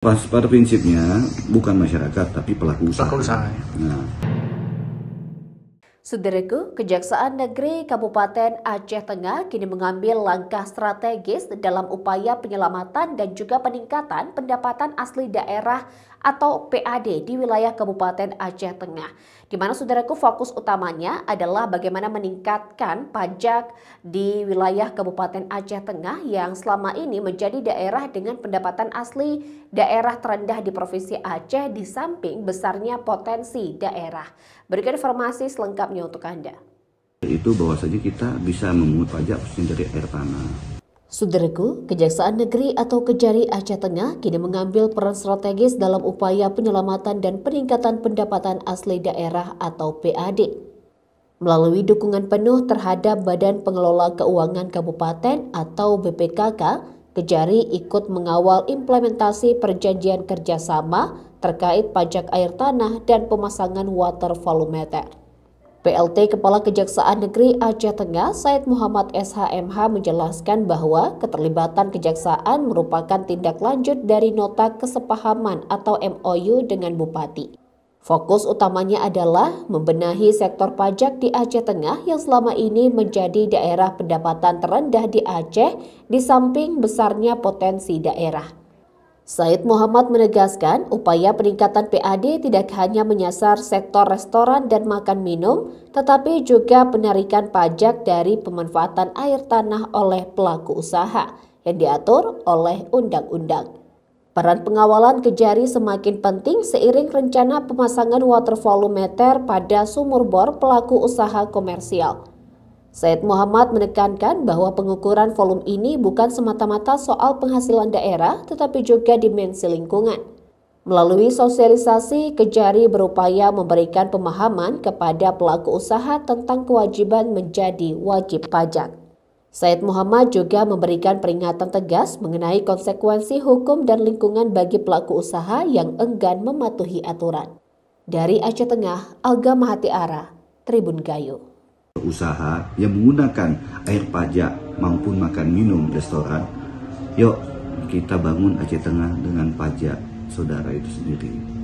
Pada prinsipnya bukan masyarakat tapi pelaku usaha. Nah. Saudaraku, Kejaksaan Negeri Kabupaten Aceh Tengah kini mengambil langkah strategis dalam upaya penyelamatan dan juga peningkatan pendapatan asli daerah atau PAD di wilayah Kabupaten Aceh Tengah. Di mana saudaraku fokus utamanya adalah bagaimana meningkatkan pajak di wilayah Kabupaten Aceh Tengah yang selama ini menjadi daerah dengan pendapatan asli daerah terendah di Provinsi Aceh di samping besarnya potensi daerah. Berikan informasi selengkapnya untuk Anda. Itu bahwa saja kita bisa memungut pajak khususnya dari air tanah. Saudaraku, Kejaksaan Negeri atau Kejari Aceh Tengah kini mengambil peran strategis dalam upaya penyelamatan dan peningkatan pendapatan asli daerah atau PAD. Melalui dukungan penuh terhadap Badan Pengelola Keuangan Kabupaten atau BPKK, Kejari ikut mengawal implementasi perjanjian kerjasama terkait pajak air tanah dan pemasangan water volumeter. PLT Kepala Kejaksaan Negeri Aceh Tengah, Said Muhammad SHMH menjelaskan bahwa keterlibatan Kejaksaan merupakan tindak lanjut dari nota kesepahaman atau MOU dengan Bupati. Fokus utamanya adalah membenahi sektor pajak di Aceh Tengah yang selama ini menjadi daerah pendapatan terendah di Aceh di samping besarnya potensi daerah. Said Muhammad menegaskan upaya peningkatan PAD tidak hanya menyasar sektor restoran dan makan minum, tetapi juga penarikan pajak dari pemanfaatan air tanah oleh pelaku usaha yang diatur oleh undang-undang. Peran pengawalan Kejari semakin penting seiring rencana pemasangan water volumeter pada sumur bor pelaku usaha komersial. Said Muhammad menekankan bahwa pengukuran volume ini bukan semata-mata soal penghasilan daerah, tetapi juga dimensi lingkungan. Melalui sosialisasi, Kejari berupaya memberikan pemahaman kepada pelaku usaha tentang kewajiban menjadi wajib pajak. Said Muhammad juga memberikan peringatan tegas mengenai konsekuensi hukum dan lingkungan bagi pelaku usaha yang enggan mematuhi aturan. Dari Aceh Tengah, Alga Mahatiara, Tribun Gayo. Usaha yang menggunakan air pajak maupun makan minum restoran, yuk kita bangun Aceh Tengah dengan pajak saudara itu sendiri.